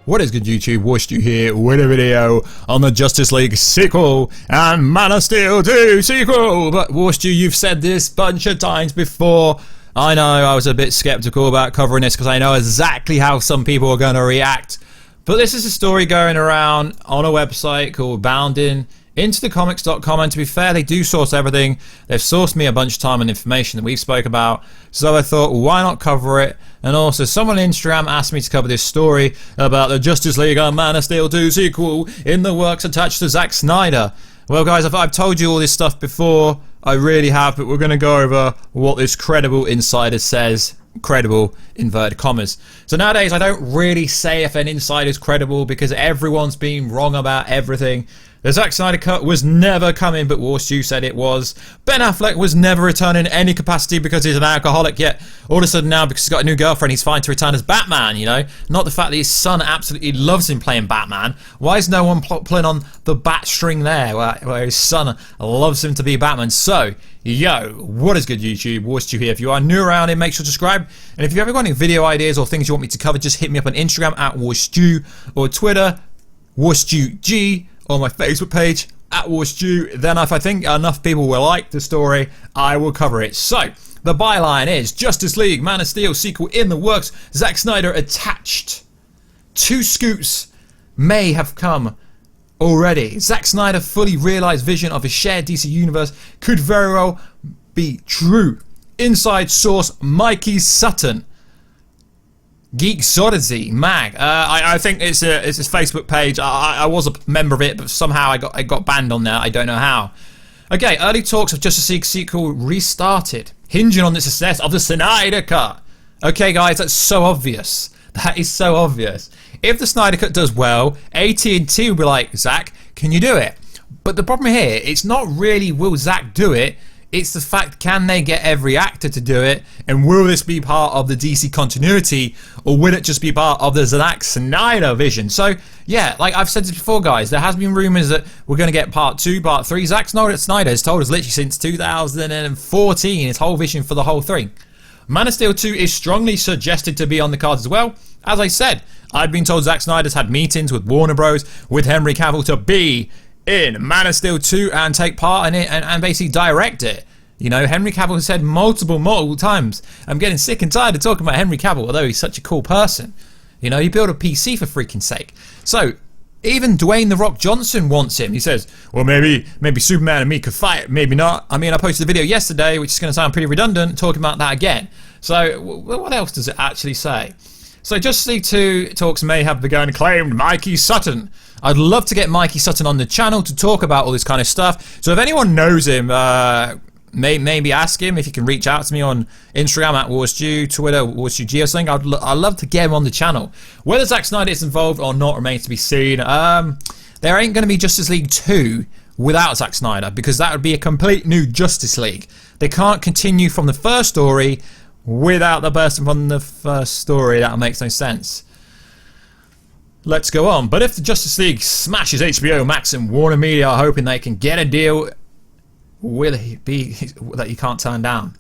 What is good, YouTube? Warstu here with a video on the Justice League sequel and Man of Steel 2 sequel. But Warstu, you've said this a bunch of times before. I know I was a bit skeptical about covering this because I know exactly how some people are going to react. But this is a story going around on a website called boundingintothecomics.com, and to be fair, they do source everything. They've sourced me a bunch of time and information that we've spoke about, so I thought, why not cover it? And also, someone on Instagram asked me to cover this story about the Justice League and Man of Steel 2 sequel in the works attached to Zack Snyder. Well, guys, I've told you all this stuff before. I really have, but we're going to go over what this credible insider says. Credible, inverted commas. So nowadays, I don't really say if an insider is credible because everyone's been wrong about everything. The Zack Snyder cut was never coming, but Warstu said it was. Ben Affleck was never returning in any capacity because he's an alcoholic, yet all of a sudden now, because he's got a new girlfriend, he's fine to return as Batman, you know? Not the fact that his son absolutely loves him playing Batman. Why is no one pulling on the bat string there, where his son loves him to be Batman? So, yo, what is good, YouTube? Warstu here. If you are new around here, make sure to subscribe. And if you've ever got any video ideas or things you want me to cover, just hit me up on Instagram at Warstu, or Twitter, WarstuG, or my Facebook page at Warstu. Then if I think enough people will like the story, I will cover it. So, the byline is Justice League Man of Steel sequel in the works. Zack Snyder attached. 2 scoops may have come already. Zack Snyder fully realized vision of his shared DC universe could very well be true. Inside source Mikey Sutton. Geekzodyssey mag. I think it's his Facebook page. I was a member of it, but somehow I got banned on there. I don't know how. Okay, early talks of Justice League sequel restarted, hinging on the success of the Snyder Cut. Okay, guys, that's so obvious. That is so obvious. If the Snyder Cut does well, AT&T will be like, Zack, can you do it? But the problem here, it's not really will Zack do it. It's the fact, can they get every actor to do it? And will this be part of the DC continuity? Or will it just be part of the Zack Snyder vision? So, yeah, like I've said this before, guys, there has been rumours that we're going to get part 2, part 3. Zack Snyder has told us literally since 2014 his whole vision for the whole thing. Man of Steel 2 is strongly suggested to be on the cards as well. As I said, I've been told Zack Snyder's had meetings with Warner Bros. With Henry Cavill to be in Man of Steel 2 and take part in it and basically direct it. You know, Henry Cavill has said multiple times, I'm getting sick and tired of talking about Henry Cavill, although he's such a cool person. You know, he built a PC for freaking sake. So, even Dwayne "The Rock" Johnson wants him. He says, well, maybe Superman and me could fight, maybe not. I mean, I posted a video yesterday, which is going to sound pretty redundant, talking about that again. So, what else does it actually say? So, Justice League 2 talks may have begun, claimed Mikey Sutton. I'd love to get Mikey Sutton on the channel to talk about all this kind of stuff. So if anyone knows him, maybe ask him if you can reach out to me on Instagram at Warstu, Twitter, WarstuG or something. I'd love to get him on the channel. Whether Zack Snyder is involved or not remains to be seen. There ain't going to be Justice League 2 without Zack Snyder, because that would be a complete new Justice League. They can't continue from the first story without the person from the first story. That makes no sense. Let's go on. But if the Justice League smashes HBO Max and Warner Media are hoping they can get a deal, will it be that you can't turn down?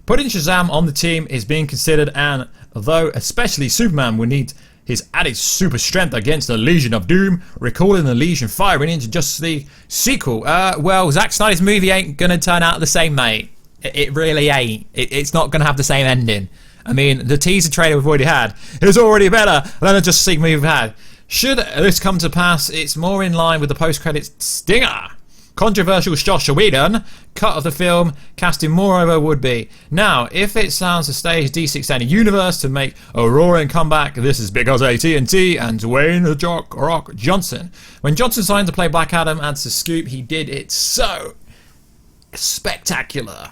Putting Shazam on the team is being considered, and although especially Superman will need his added super strength against the Legion of Doom, recalling the Legion firing into Justice League sequel, well, Zack Snyder's movie ain't gonna turn out the same, mate. It really ain't. It's not gonna have the same ending. I mean, the teaser trailer we've already had is already better than the Justice League movie we've had. Should this come to pass, it's more in line with the post-credits stinger. Controversial Joss Whedon cut of the film, casting moreover would be. Now, if it sounds a stage DC Extended Universe to make a roaring comeback, this is because AT&T and Dwayne "The Rock" Johnson. When Johnson signed to play Black Adam, adds the scoop, he did it so spectacular.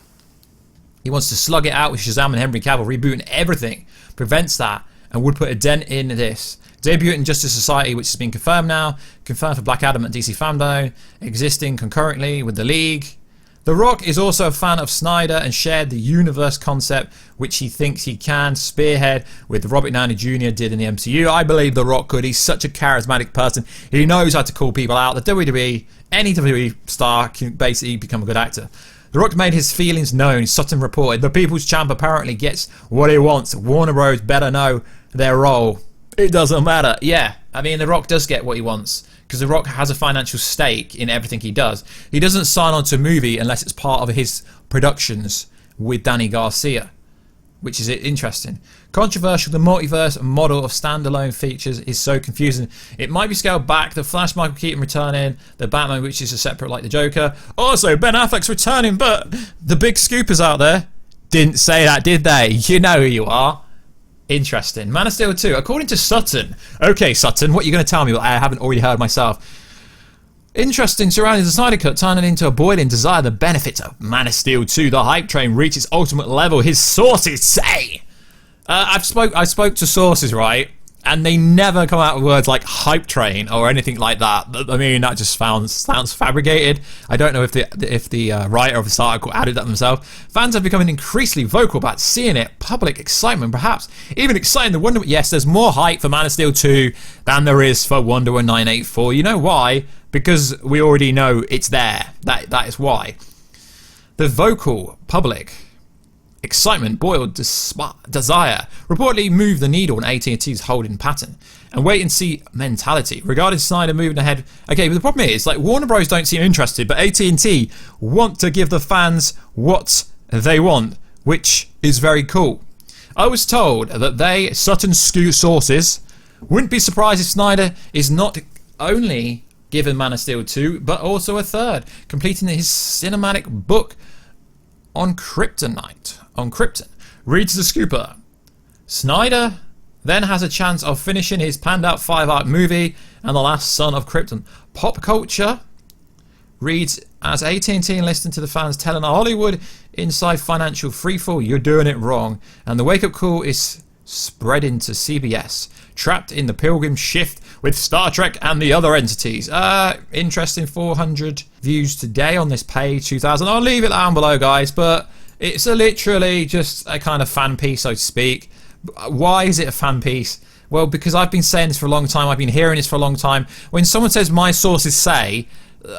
He wants to slug it out with Shazam and Henry Cavill, rebooting everything. Prevents that and would put a dent in this. Debut in Justice Society, which has been confirmed now. Confirmed for Black Adam at DC Fandom. Existing concurrently with the League. The Rock is also a fan of Snyder and shared the universe concept, which he thinks he can spearhead with Robert Downey Jr. did in the MCU. I believe The Rock could. He's such a charismatic person. He knows how to call people out. The WWE, any WWE star can basically become a good actor. The Rock made his feelings known, Sutton reported. The People's Champ apparently gets what he wants. Warner Bros. Better know their role. It doesn't matter. Yeah, I mean, The Rock does get what he wants because The Rock has a financial stake in everything he does. He doesn't sign on to a movie unless it's part of his productions with Danny Garcia, which is interesting. Controversial, the multiverse model of standalone features is so confusing. It might be scaled back. The Flash, Michael Keaton returning, the Batman, which is a separate like the Joker. Also, Ben Affleck's returning, but the big scoopers out there didn't say that, did they? You know who you are. Interesting. Man of Steel 2, according to Sutton. Okay, Sutton, what are you going to tell me that I haven't already heard myself? Interesting surrounding the Snyder Cut, turning into a boiling desire. The benefits of Man of Steel 2. The hype train reached its ultimate level. His sources say. I spoke to sources, right? And they never come out with words like hype train or anything like that. I mean, that just sounds fabricated. I don't know if the writer of this article added that themselves. Fans have become increasingly vocal about seeing it. Public excitement, perhaps even exciting the Wonder Woman. Yes, there's more hype for Man of Steel 2 than there is for Wonder Woman 984. You know why? Because we already know it's there. That is why. The vocal public excitement, boiled desire, reportedly moved the needle on AT&T's holding pattern and wait and see mentality regarding Snyder moving ahead. Okay, but the problem is, like, Warner Bros don't seem interested, but AT&T want to give the fans what they want, which is very cool. I was told that Sutton's sources, wouldn't be surprised if Snyder is not only given Man of Steel 2, but also a third, completing his cinematic book on Krypton. Reads the scooper. Snyder then has a chance of finishing his panned out 5-art movie and The Last Son of Krypton. Pop culture reads, as AT&T enlisted to the fans telling Hollywood inside financial freefall, you're doing it wrong. And the wake-up call is spreading to CBS. Trapped in the Pilgrim shift with Star Trek and the other entities. Interesting, 400 views today on this page, 2,000. I'll leave it down below, guys, but it's literally just a kind of fan piece, so to speak. Why is it a fan piece? Well, because I've been saying this for a long time. I've been hearing this for a long time. When someone says my sources say,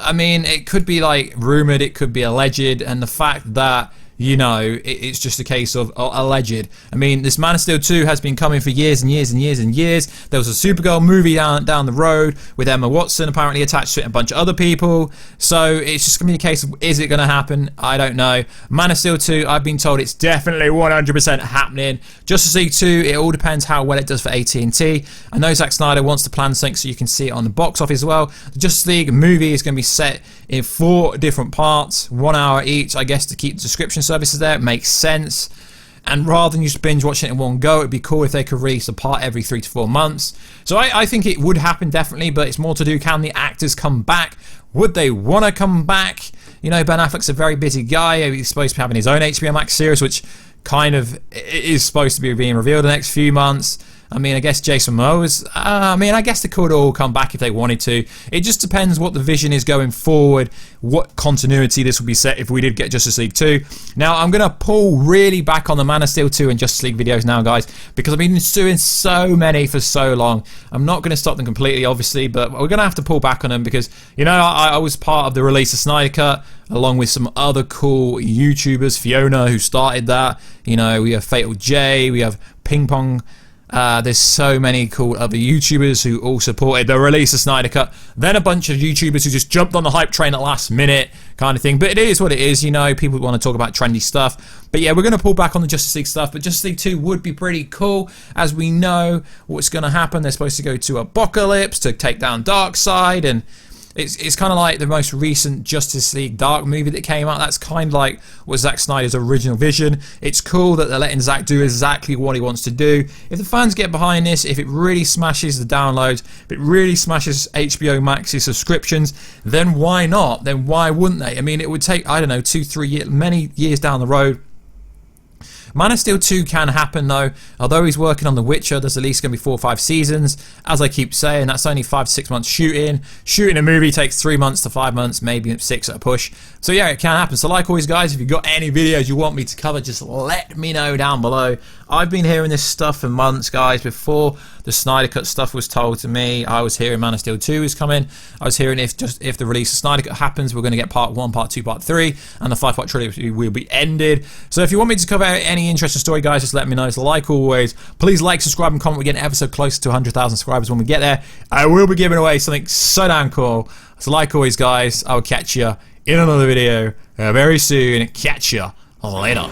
I mean, it could be like rumoured, it could be alleged, and the fact that, you know, it's just a case of alleged. I mean, this Man of Steel 2 has been coming for years and years and years and years. There was a Supergirl movie down the road with Emma Watson apparently attached to it and a bunch of other people. So it's just going to be a case of, is it going to happen? I don't know. Man of Steel 2, I've been told it's definitely 100% happening. Justice League 2, it all depends how well it does for AT&T. I know Zack Snyder wants to plan something so you can see it on the box office as well. The Justice League movie is going to be set in 4 different parts, 1 hour each, I guess, to keep the subscription services there. It makes sense. And rather than just binge watching it in one go, it'd be cool if they could release a part every 3 to 4 months. So I think it would happen definitely, but it's more to do, can the actors come back? Would they want to come back? You know, Ben Affleck's a very busy guy. He's supposed to be having his own HBO Max series, which kind of is supposed to be being revealed in the next few months. I mean, I guess Jason Momoa's, I guess they could all come back if they wanted to. It just depends what the vision is going forward, what continuity this will be set if we did get Justice League 2. Now, I'm going to pull really back on the Man of Steel 2 and Justice League videos now, guys, because I've been doing so many for so long. I'm not going to stop them completely, obviously, but we're going to have to pull back on them because, you know, I was part of the release of Snyder Cut, along with some other cool YouTubers, Fiona, who started that. You know, we have Fatal J, we have Ping Pong. There's so many cool other YouTubers who all supported the release of Snyder Cut. Then a bunch of YouTubers who just jumped on the hype train at last minute kind of thing. But it is what it is, you know. People want to talk about trendy stuff. But yeah, we're going to pull back on the Justice League stuff. But Justice League 2 would be pretty cool. As we know what's going to happen. They're supposed to go to Apocalypse to take down Darkseid. And it's kind of like the most recent Justice League Dark movie that came out. That's kind of like what Zack Snyder's original vision. It's cool that they're letting Zack do exactly what he wants to do. If the fans get behind this, if it really smashes the downloads, if it really smashes HBO Max's subscriptions, then why not? Then why wouldn't they? I mean, it would take, I don't know, 2-3 years, many years down the road. Man of Steel 2 can happen though. Although he's working on The Witcher, there's at least going to be 4 or 5 seasons. As I keep saying, that's only 5 to 6 months shooting. Shooting a movie takes 3 months to 5 months, maybe 6 at a push. So yeah, it can happen. So like always, guys, if you've got any videos you want me to cover, just let me know down below. I've been hearing this stuff for months, guys, before the Snyder Cut stuff was told to me. I was hearing Man of Steel 2 is coming. I was hearing if the release of Snyder Cut happens, we're going to get part 1, part 2, part 3, and the 5-part trilogy will be ended. So if you want me to cover any interesting story, guys, just let me know. So like always, please like, subscribe, and comment. We're getting ever so close to 100,000 subscribers. When we get there, I will be giving away something so damn cool. So like always, guys, I will catch you in another video very soon. Catch you later.